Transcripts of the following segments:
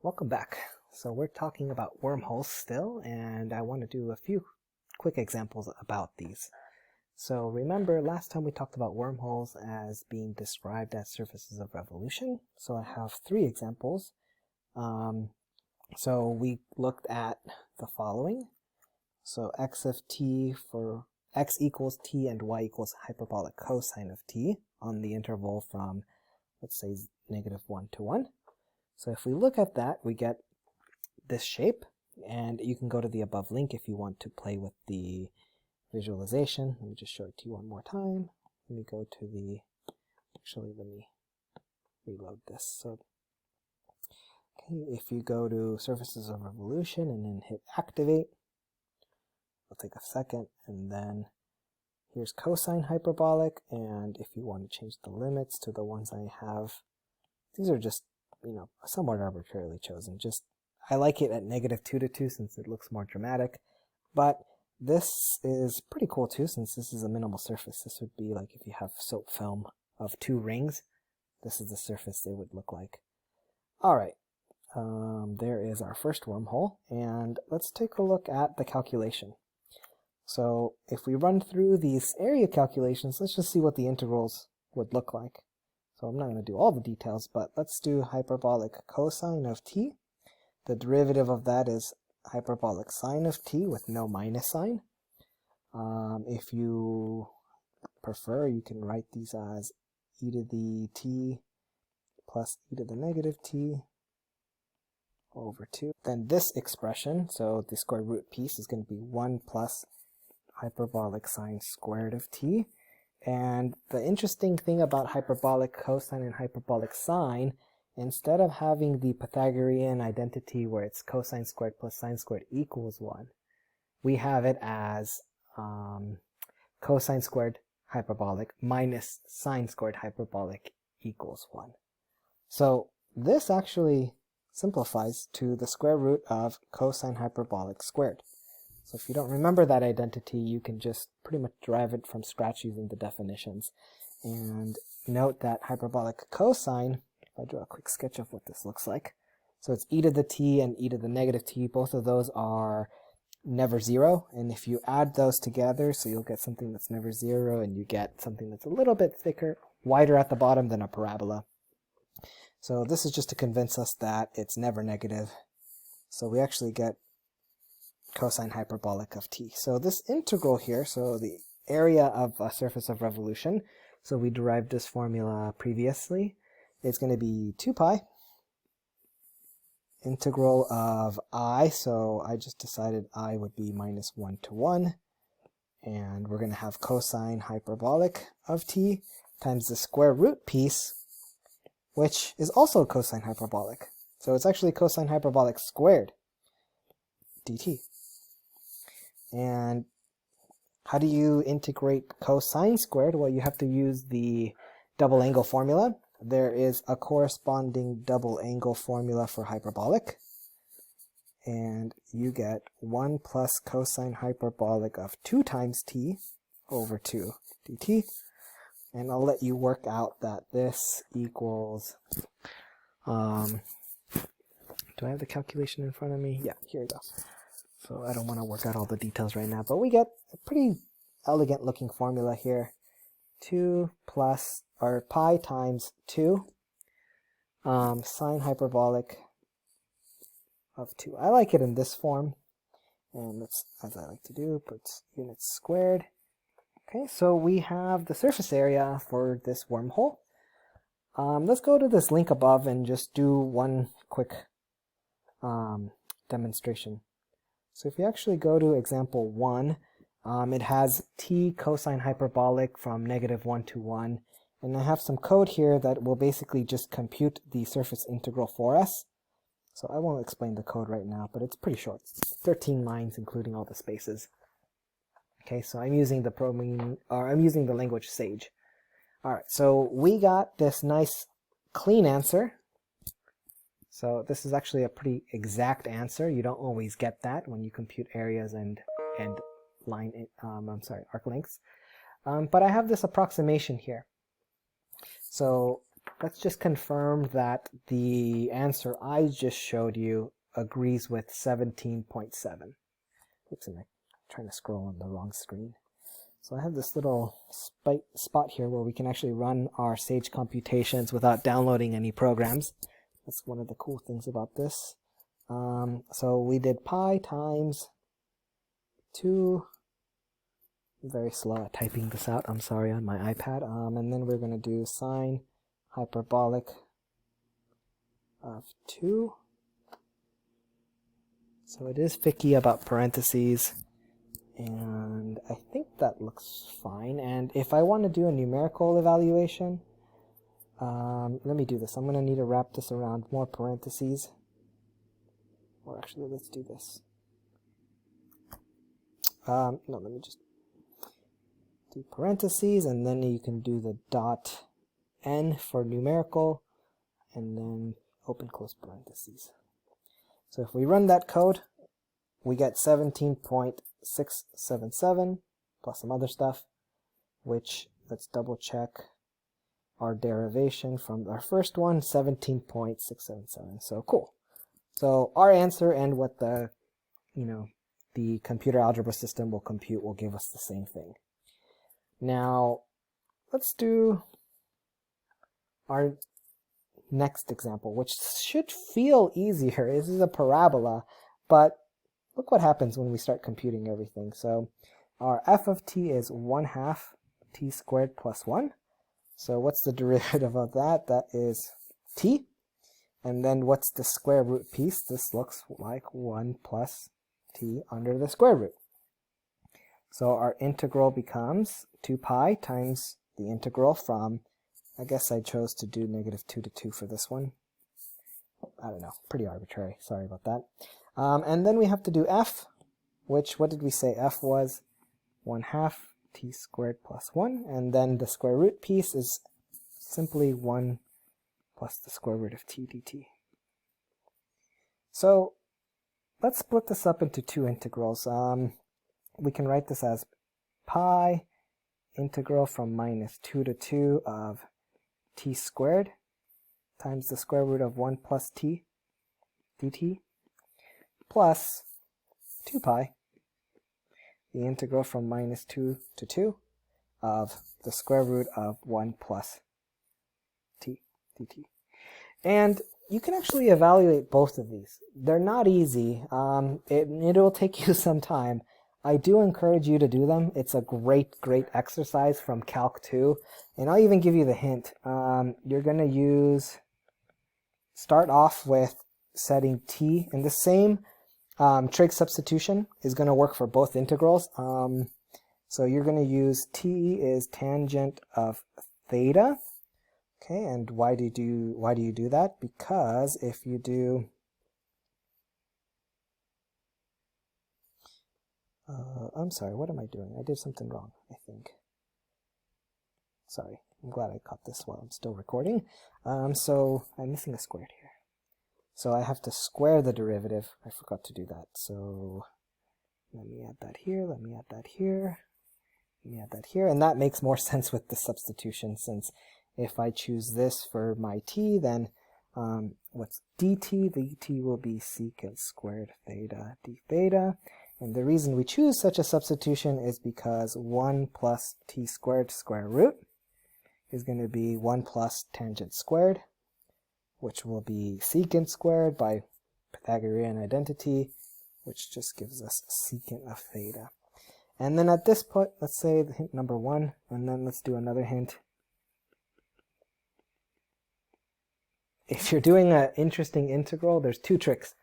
Welcome back. So we're talking about wormholes still, and I want to do a few quick examples about these. So remember last time we talked about wormholes as being described as surfaces of revolution. So I have three examples. So we looked at the following. So x of t for x equals t and y equals hyperbolic cosine of t on the interval from, let's say, -1 to 1. So if we look at that, we get this shape, and you can go to the above link if you want to play with the visualization. Let me just show it to you one more time. Let me go to the, actually let me reload this. So okay, if you go to surfaces of revolution and then hit activate, it'll take a second, and then here's cosine hyperbolic, and if you want to change the limits to the ones I have, these are just, somewhat arbitrarily chosen. I like it at -2 to 2 since it looks more dramatic, but this is pretty cool too since this is a minimal surface. This would be like if you have soap film of 2 rings. This is the surface it would look like. Alright, there is our first wormhole, and let's take a look at the calculation. So if we run through these area calculations, let's just see what the integrals would look like. So I'm not going to do all the details, but let's do hyperbolic cosine of t. The derivative of that is hyperbolic sine of t with no minus sign. If you prefer, you can write these as e to the t plus e to the -t over 2. Then this expression, so the square root piece, is going to be 1 plus hyperbolic sine squared of t. And the interesting thing about hyperbolic cosine and hyperbolic sine, instead of having the Pythagorean identity where it's cosine squared plus sine squared equals 1, we have it as cosine squared hyperbolic minus sine squared hyperbolic equals 1. So this actually simplifies to the square root of cosine hyperbolic squared. So if you don't remember that identity, you can just pretty much derive it from scratch using the definitions. And note that hyperbolic cosine, if I draw a quick sketch of what this looks like, so it's e to the t and e to the -t, both of those are never 0, and if you add those together, so you'll get something that's never 0, and you get something that's a little bit thicker, wider at the bottom than a parabola. So this is just to convince us that it's never negative. So we actually get cosine hyperbolic of t. So this integral here, so the area of a surface of revolution, so we derived this formula previously, it's going to be 2 pi integral of I, so I just decided I would be -1 to 1, and we're going to have cosine hyperbolic of t times the square root piece, which is also cosine hyperbolic. So it's actually cosine hyperbolic squared dt. And how do you integrate cosine squared? Well, you have to use the double angle formula. There is a corresponding double angle formula for hyperbolic. And you get 1 plus cosine hyperbolic of 2 times t over 2 dt. And I'll let you work out that this equals, do I have the calculation in front of me? Yeah, here we go. So I don't want to work out all the details right now, but we get a pretty elegant looking formula here. 2 plus, or pi times 2 sine hyperbolic of 2. I like it in this form, and let's, as I like to do, put units squared. Okay, so we have the surface area for this wormhole. Let's go to this link above and just do one quick demonstration. So if you actually go to example 1, it has t cosine hyperbolic from -1 to 1, and I have some code here that will basically just compute the surface integral for us. So I won't explain the code right now, but it's pretty short. It's 13 lines, including all the spaces. Okay, so I'm using the language Sage. All right, so we got this nice clean answer. So this is actually a pretty exact answer. You don't always get that when you compute areas and arc lengths. But I have this approximation here. So let's just confirm that the answer I just showed you agrees with 17.7. Oops, I'm trying to scroll on the wrong screen. So I have this little spot here where we can actually run our Sage Computations without downloading any programs. That's one of the cool things about this. So we did pi times 2. I'm very slow at typing this out, I'm sorry, on my iPad. And then we're going to do sine hyperbolic of 2. So it is picky about parentheses. And I think that looks fine. And if I want to do a numerical evaluation, let me do this. I'm going to need to wrap this around more parentheses. Or actually, let's do this. No, let me just do parentheses, and then you can do the dot n for numerical, and then open close parentheses. So if we run that code, we get 17.677 plus some other stuff, which, let's double check our derivation from our first one, 17.677. So cool. So our answer and what the, the computer algebra system will compute will give us the same thing. Now, let's do our next example, which should feel easier. This is a parabola, but look what happens when we start computing everything. So our f of t is 1/2 t squared plus 1. So what's the derivative of that? That is t. And then what's the square root piece? This looks like 1 plus t under the square root. So our integral becomes 2 pi times the integral from, I guess I chose to do -2 to 2 for this one. I don't know, pretty arbitrary, sorry about that. And then we have to do f, which, what did we say f was? 1/2 t squared plus 1, and then the square root piece is simply 1 plus the square root of t dt. So let's split this up into two integrals. We can write this as pi integral from -2 to 2 of t squared times the square root of 1 plus t dt plus 2 pi, the integral from -2 to 2 of the square root of 1 plus t dt. And you can actually evaluate both of these. They're not easy. It'll take you some time. I do encourage you to do them. It's a great exercise from Calc 2. And I'll even give you the hint. You're going to start off with setting t, and the same trig substitution is going to work for both integrals. So you're going to use t is tangent of theta. Okay, and why do you do that? Because if you do I'm sorry, what am I doing? I did something wrong, I think. Sorry, I'm glad I caught this while I'm still recording. So I'm missing a squared here. So I have to square the derivative. I forgot to do that. So let me add that here, let me add that here, let me add that here. And that makes more sense with the substitution, since if I choose this for my t, then what's dt? The t will be secant squared theta d theta. And the reason we choose such a substitution is because 1 plus t squared square root is going to be 1 plus tangent squared, which will be secant squared by Pythagorean identity, which just gives us secant of theta. And then at this point, let's say the hint number 1, and then let's do another hint. If you're doing an interesting integral, there's two tricks.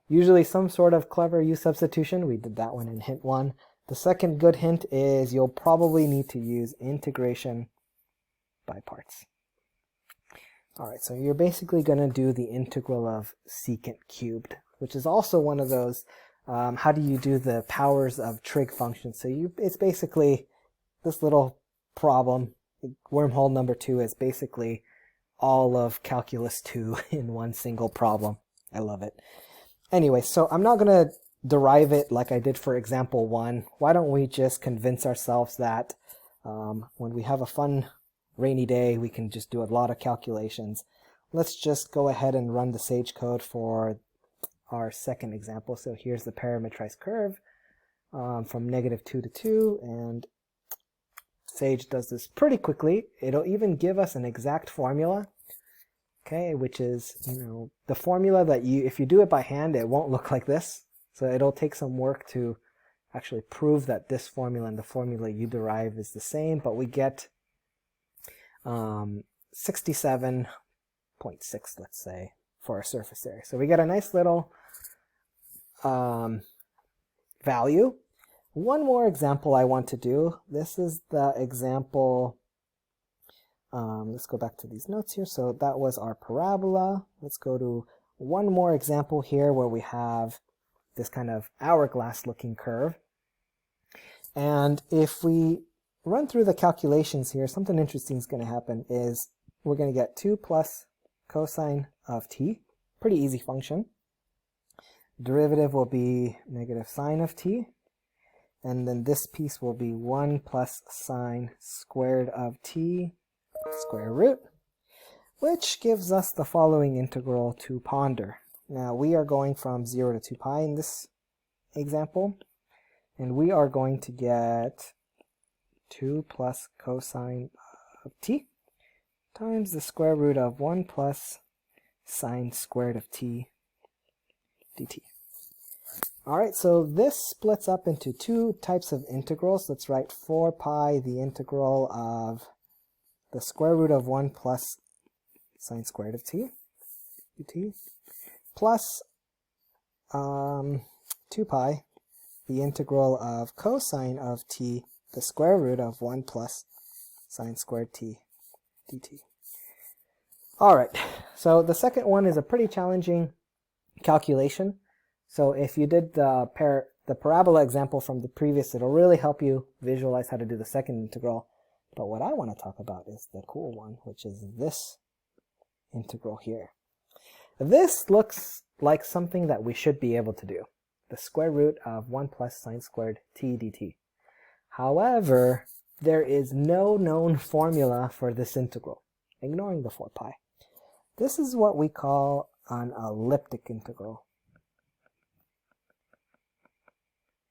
Usually some sort of clever U substitution. We did that one in hint 1. The second good hint is you'll probably need to use integration by parts. Alright, so you're basically going to do the integral of secant cubed, which is also one of those, how do you do the powers of trig functions? So it's basically this little problem. Wormhole number 2 is basically all of calculus 2 in one single problem. I love it. Anyway, so I'm not going to derive it like I did for example 1. Why don't we just convince ourselves that when we have a fun rainy day, we can just do a lot of calculations. Let's just go ahead and run the Sage code for our second example. So here's the parametrized curve from -2 to 2, and Sage does this pretty quickly. It'll even give us an exact formula, okay, which is, the formula that if you do it by hand, it won't look like this. So it'll take some work to actually prove that this formula and the formula you derive is the same, but we get 67.6, let's say, for our surface area. So we get a nice little value. One more example I want to do. This is the example. Let's go back to these notes here. So that was our parabola. Let's go to one more example here where we have this kind of hourglass looking curve. And if we run through the calculations here, something interesting is going to happen is we're going to get 2 plus cosine of t. Pretty easy function. Derivative will be negative sine of t. And then this piece will be 1 plus sine squared of t square root, which gives us the following integral to ponder. Now we are going from 0 to 2 pi in this example, and we are going to get 2 plus cosine of t times the square root of 1 plus sine squared of t dt. Alright, so this splits up into two types of integrals. Let's write 4 pi, the integral of the square root of 1 plus sine squared of t dt, plus 2 pi, the integral of cosine of t, the square root of 1 plus sine squared t dt. Alright, so the second one is a pretty challenging calculation. So if you did the parabola example from the previous, it'll really help you visualize how to do the second integral. But what I want to talk about is the cool one, which is this integral here. This looks like something that we should be able to do. The square root of 1 plus sine squared t dt. However, there is no known formula for this integral, ignoring the 4 pi. This is what we call an elliptic integral.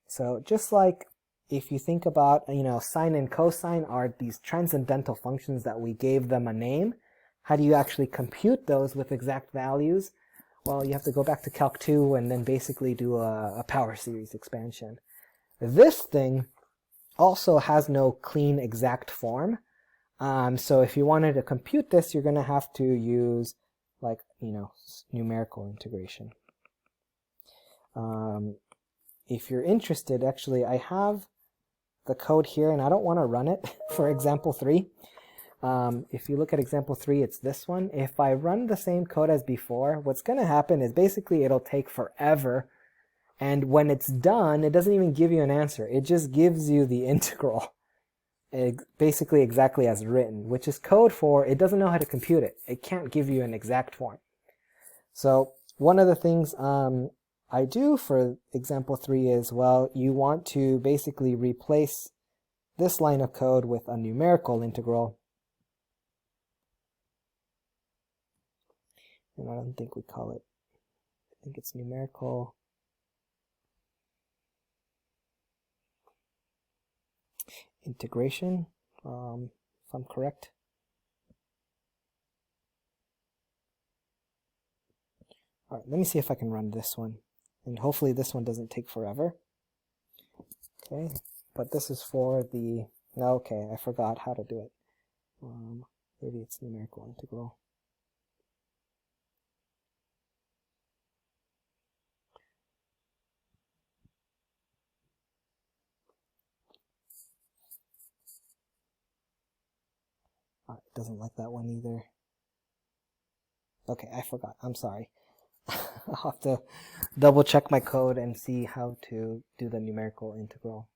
So just like if you think about, sine and cosine are these transcendental functions that we gave them a name. How do you actually compute those with exact values? Well, you have to go back to Calc 2 and then basically do a power series expansion. This thing also has no clean exact form. So if you wanted to compute this, you're going to have to use numerical integration. If you're interested, actually, I have the code here, and I don't want to run it for example 3. If you look at example 3, it's this one. If I run the same code as before, what's going to happen is basically it'll take forever, and when it's done, it doesn't even give you an answer. It just gives you the integral, basically exactly as written, which is code for it doesn't know how to compute it. It can't give you an exact form. So one of the things I do for example 3 is, well, you want to basically replace this line of code with a numerical integral. And I don't think we call it, I think it's numerical integration, if I'm correct. Alright, let me see if I can run this one. And hopefully this one doesn't take forever. Okay, but this is for the, okay, I forgot how to do it. Maybe it's numerical integral. It doesn't like that one either. Okay, I forgot. I'm sorry. I'll have to double check my code and see how to do the numerical integral.